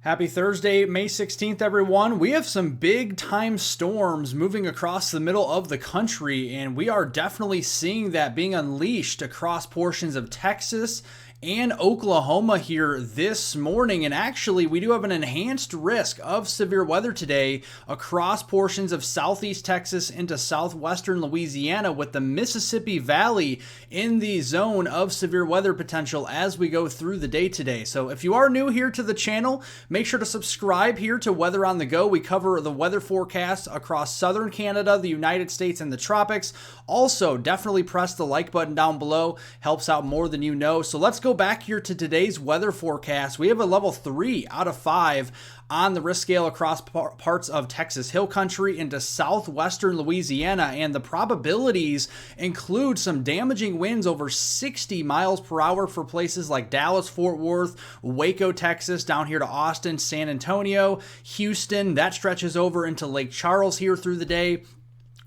Happy Thursday, May 16th, everyone. We have some big time storms moving across the middle of the country, and we are definitely seeing that being unleashed across portions of Texas and Oklahoma here this morning. And actually, we do have an enhanced risk of severe weather today across portions of southeast Texas into southwestern Louisiana, with the Mississippi Valley in the zone of severe weather potential as we go through the day today. So if you are new here to the channel, make sure to subscribe here to Weather on the Go. We cover the weather forecasts across southern Canada, the United States, and the tropics. Also, definitely press the like button down below. Helps out more than you know. So let's go back here to today's weather forecast. We have a level 3 out of 5 on the risk scale across parts of Texas Hill Country into southwestern Louisiana, and the probabilities include some damaging winds over 60 miles per hour for places like Dallas, Fort Worth, Waco, Texas, down here to Austin, San Antonio, Houston. That stretches over into Lake Charles here through the day.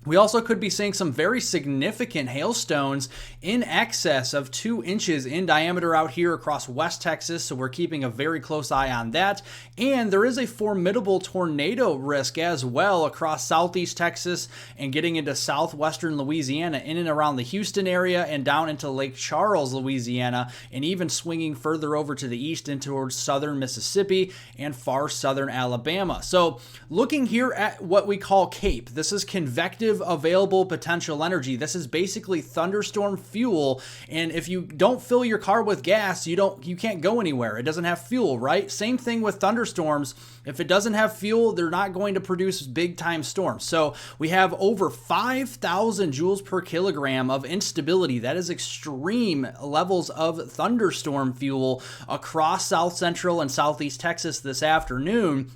We also could be seeing some very significant hailstones in excess of 2 inches in diameter out here across West Texas, so we're keeping a very close eye on that. And there is a formidable tornado risk as well across southeast Texas and getting into southwestern Louisiana, in and around the Houston area and down into Lake Charles, Louisiana, and even swinging further over to the east into towards southern Mississippi and far southern Alabama. So looking here at what we call CAPE, this is convective available potential energy. This is basically thunderstorm fuel, and if you don't fill your car with gas, you can't go anywhere. It doesn't have fuel, right? Same thing with thunderstorms. If it doesn't have fuel, they're not going to produce big time storms. So we have over 5,000 joules per kilogram of instability. That is extreme levels of thunderstorm fuel across south central and southeast Texas this afternoon.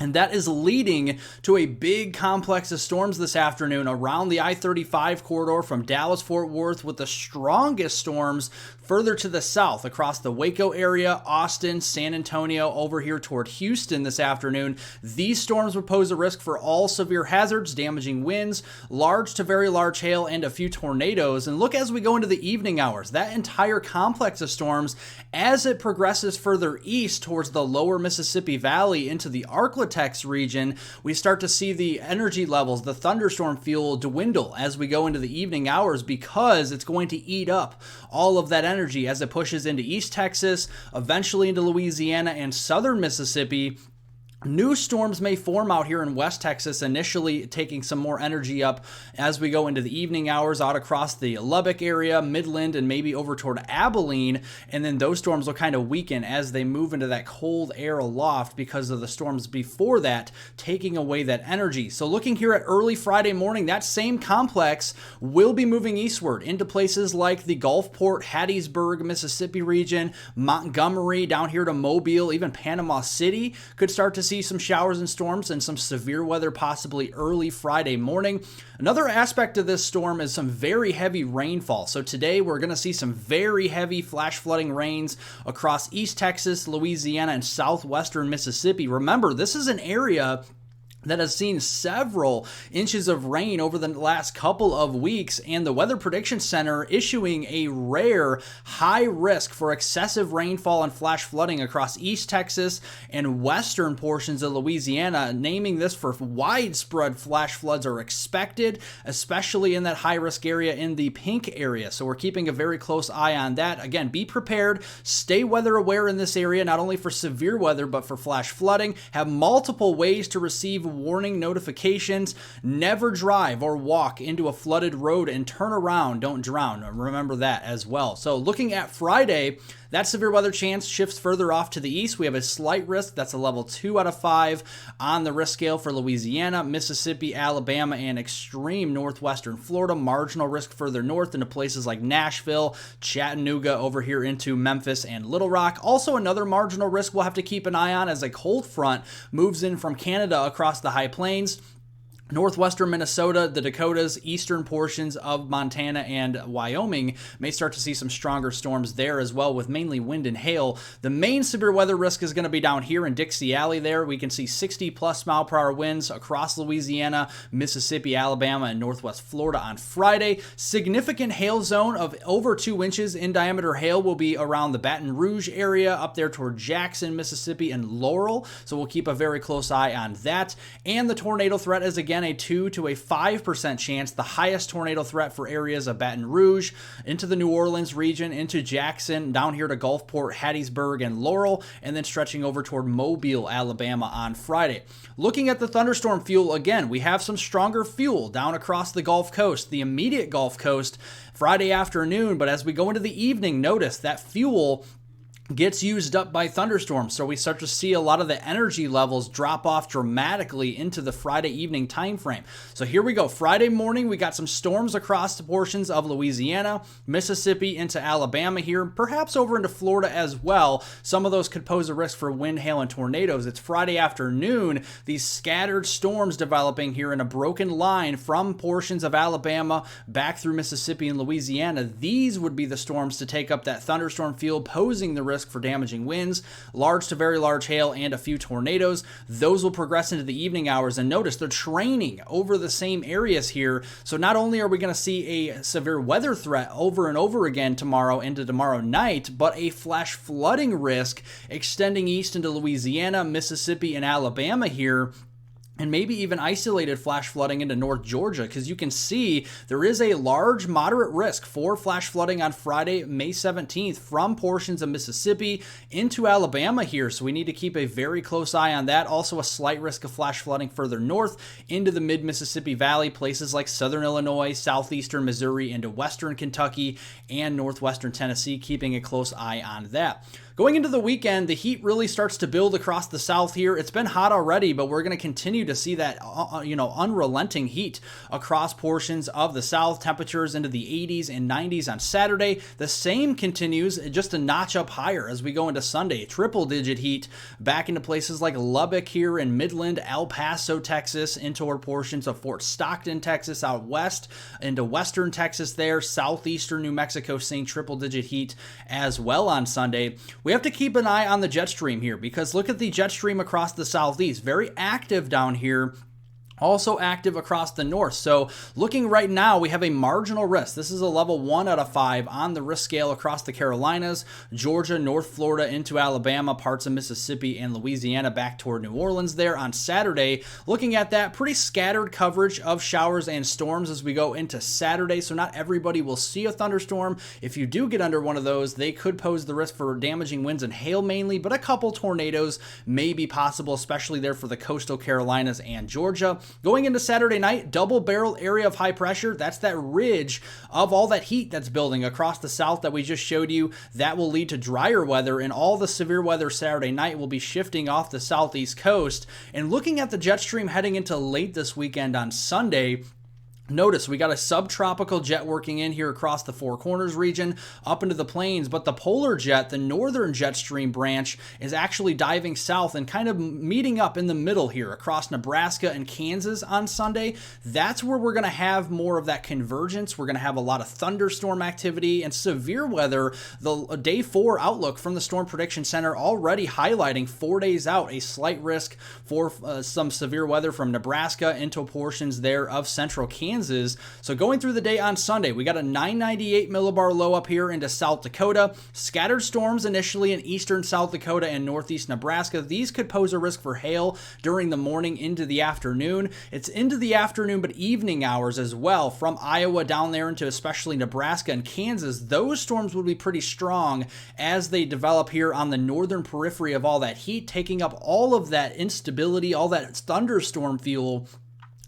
And that is leading to a big complex of storms this afternoon around the I-35 corridor from Dallas-Fort Worth, with the strongest storms further to the south across the Waco area, Austin, San Antonio, over here toward Houston this afternoon. These storms would pose a risk for all severe hazards, damaging winds, large to very large hail, and a few tornadoes. And look, as we go into the evening hours, that entire complex of storms, as it progresses further east towards the lower Mississippi Valley into the Arklatex region, we start to see the energy levels, the thunderstorm fuel, dwindle as we go into the evening hours, because it's going to eat up all of that energy as it pushes into East Texas, eventually into Louisiana and southern Mississippi. New storms may form out here in West Texas, initially taking some more energy up as we go into the evening hours out across the Lubbock area, Midland, and maybe over toward Abilene. And then those storms will kind of weaken as they move into that cold air aloft because of the storms before that, taking away that energy. So looking here at early Friday morning, that same complex will be moving eastward into places like the Gulfport, Hattiesburg, Mississippi region, Montgomery, down here to Mobile, even Panama City could start to see some showers and storms and some severe weather possibly early Friday morning. Another aspect of this storm is some very heavy rainfall. So today we're going to see some very heavy flash flooding rains across East Texas, Louisiana, and southwestern Mississippi. Remember, this is an area that has seen several inches of rain over the last couple of weeks, and the Weather Prediction Center issuing a rare high risk for excessive rainfall and flash flooding across East Texas and western portions of Louisiana, naming this for widespread flash floods are expected, especially in that high risk area in the pink area. So we're keeping a very close eye on that. Again, be prepared, stay weather aware in this area, not only for severe weather, but for flash flooding. Have multiple ways to receive warning notifications. Never drive or walk into a flooded road, and turn around, don't drown. Remember that as well. So looking at Friday, that severe weather chance shifts further off to the east. We have a slight risk. That's a level 2 out of 5 on the risk scale for Louisiana, Mississippi, Alabama, and extreme northwestern Florida. Marginal risk further north into places like Nashville, Chattanooga, over here into Memphis and Little Rock. Also, another marginal risk we'll have to keep an eye on as a cold front moves in from Canada across the high plains. Northwestern Minnesota, the Dakotas, eastern portions of Montana and Wyoming may start to see some stronger storms there as well, with mainly wind and hail. The main severe weather risk is going to be down here in Dixie Alley there. We can see 60-plus mile-per-hour winds across Louisiana, Mississippi, Alabama, and northwest Florida on Friday. Significant hail zone of over 2 inches in diameter hail will be around the Baton Rouge area, up there toward Jackson, Mississippi, and Laurel. So we'll keep a very close eye on that. And the tornado threat is again a 2 to a 5% chance, the highest tornado threat for areas of Baton Rouge, into the New Orleans region, into Jackson, down here to Gulfport, Hattiesburg, and Laurel, and then stretching over toward Mobile, Alabama on Friday. Looking at the thunderstorm fuel, again, we have some stronger fuel down across the Gulf Coast, the immediate Gulf Coast, Friday afternoon, but as we go into the evening, notice that fuel gets used up by thunderstorms. So we start to see a lot of the energy levels drop off dramatically into the Friday evening time frame. So here we go. Friday morning, we got some storms across the portions of Louisiana, Mississippi, into Alabama here, perhaps over into Florida as well. Some of those could pose a risk for wind, hail, and tornadoes. It's Friday afternoon. These scattered storms developing here in a broken line from portions of Alabama back through Mississippi and Louisiana. These would be the storms to take up that thunderstorm field, posing the risk for damaging winds, large to very large hail, and a few tornadoes. Those will progress into the evening hours, and notice they're training over the same areas here. So not only are we going to see a severe weather threat over and over again tomorrow into tomorrow night, but a flash flooding risk extending east into Louisiana, Mississippi, and Alabama here, and maybe even isolated flash flooding into North Georgia, because you can see there is a large moderate risk for flash flooding on Friday, May 17th from portions of Mississippi into Alabama here. So we need to keep a very close eye on that. Also a slight risk of flash flooding further north into the mid-Mississippi Valley, places like southern Illinois, southeastern Missouri, into western Kentucky and northwestern Tennessee, keeping a close eye on that. Going into the weekend, the heat really starts to build across the south here. It's been hot already, but we're going to continue to see that unrelenting heat across portions of the south. Temperatures into the 80s and 90s on Saturday. The same continues just a notch up higher as we go into Sunday. Triple-digit heat back into places like Lubbock here in Midland, El Paso, Texas, into portions of Fort Stockton, Texas, out west, into western Texas there, southeastern New Mexico seeing triple-digit heat as well on Sunday. We have to keep an eye on the jet stream here, because look at the jet stream across the southeast. Very active down here. Also active across the north. So looking right now, we have a marginal risk. This is a level 1 out of 5 on the risk scale across the Carolinas, Georgia, North Florida, into Alabama, parts of Mississippi, and Louisiana, back toward New Orleans there on Saturday. Looking at that, pretty scattered coverage of showers and storms as we go into Saturday. So not everybody will see a thunderstorm. If you do get under one of those, they could pose the risk for damaging winds and hail mainly, but a couple tornadoes may be possible, especially there for the coastal Carolinas and Georgia. Going into Saturday night, double barrel area of high pressure. That's that ridge of all that heat that's building across the south that we just showed you. That will lead to drier weather, and all the severe weather Saturday night will be shifting off the southeast coast. And looking at the jet stream heading into late this weekend on Sunday, notice we got a subtropical jet working in here across the Four Corners region up into the plains, but the polar jet, the northern jet stream branch, is actually diving south and kind of meeting up in the middle here across Nebraska and Kansas on Sunday. That's where we're going to have more of that convergence. We're going to have a lot of thunderstorm activity and severe weather. The day 4 outlook from the Storm Prediction Center already highlighting 4 days out a slight risk for some severe weather from Nebraska into portions there of central Kansas. So going through the day on Sunday, we got a 998 millibar low up here into South Dakota. Scattered storms initially in eastern South Dakota and northeast Nebraska. These could pose a risk for hail during the morning into the afternoon. It's into the afternoon, but evening hours as well from Iowa down there into especially Nebraska and Kansas. Those storms will be pretty strong as they develop here on the northern periphery of all that heat, taking up all of that instability, all that thunderstorm fuel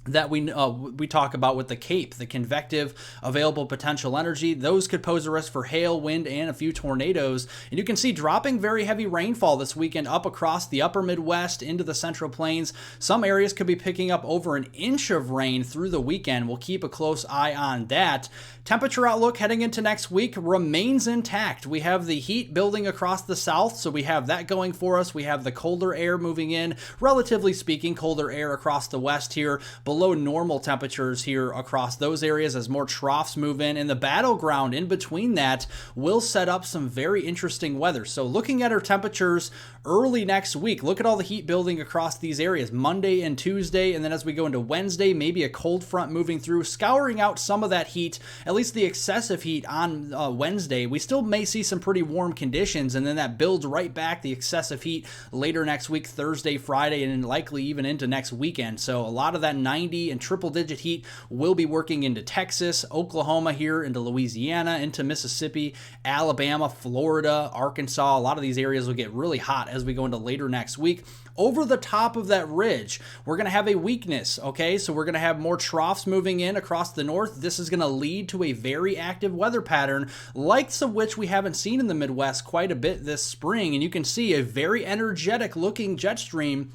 that we talk about with the CAPE, the convective available potential energy. Those could pose a risk for hail, wind, and a few tornadoes. And you can see dropping very heavy rainfall this weekend up across the upper Midwest into the Central Plains. Some areas could be picking up over an inch of rain through the weekend. We'll keep a close eye on that. Temperature outlook heading into next week remains intact. We have the heat building across the south, so we have that going for us. We have the colder air moving in, relatively speaking, colder air across the west here. below normal temperatures here across those areas as more troughs move in. And the battleground in between that will set up some very interesting weather. So looking at our temperatures early next week, look at all the heat building across these areas Monday and Tuesday. And then as we go into Wednesday, maybe a cold front moving through, scouring out some of that heat, at least the excessive heat on Wednesday. We still may see some pretty warm conditions, and then that builds right back, the excessive heat later next week, Thursday, Friday, and likely even into next weekend. So a lot of that 90 and triple digit heat will be working into Texas, Oklahoma here, into Louisiana, into Mississippi, Alabama, Florida, Arkansas. A lot of these areas will get really hot as we go into later next week. Over the top of that ridge, we're going to have a weakness, okay? So we're going to have more troughs moving in across the north. This is going to lead to a very active weather pattern, likes of which we haven't seen in the Midwest quite a bit this spring. And you can see a very energetic looking jet stream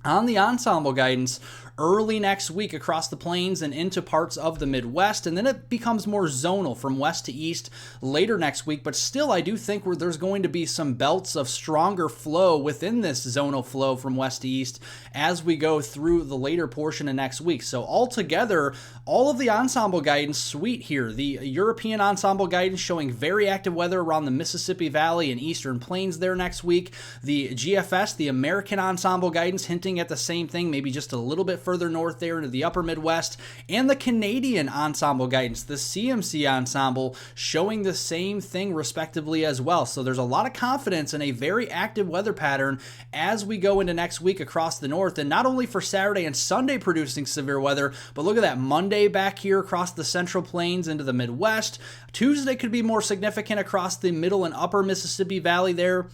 on the ensemble guidance early next week across the plains and into parts of the Midwest, and then it becomes more zonal from west to east later next week. But still, I do think there's going to be some belts of stronger flow within this zonal flow from west to east as we go through the later portion of next week. So altogether, all of the ensemble guidance sweet here. The European ensemble guidance showing very active weather around the Mississippi Valley and eastern plains there next week. The GFS, the American ensemble guidance, hinting at the same thing, maybe just a little bit further north there into the upper Midwest, and the Canadian ensemble guidance, the CMC ensemble, showing the same thing respectively as well. So there's a lot of confidence in a very active weather pattern as we go into next week across the north, and not only for Saturday and Sunday producing severe weather, but look at that Monday back here across the central plains into the Midwest. Tuesday could be more significant across the middle and upper Mississippi Valley there.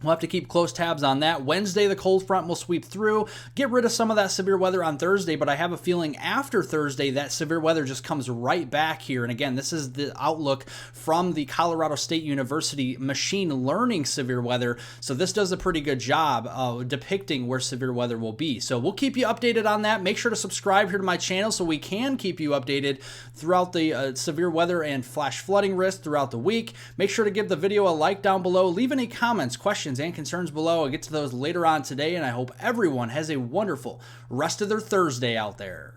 We'll have to keep close tabs on that. Wednesday, the cold front will sweep through, get rid of some of that severe weather on Thursday, but I have a feeling after Thursday, that severe weather just comes right back here. And again, this is the outlook from the Colorado State University machine learning severe weather. So this does a pretty good job of depicting where severe weather will be. So we'll keep you updated on that. Make sure to subscribe here to my channel so we can keep you updated throughout the severe weather and flash flooding risk throughout the week. Make sure to give the video a like down below. Leave any comments, questions, and concerns below. I'll get to those later on today, and I hope everyone has a wonderful rest of their Thursday out there.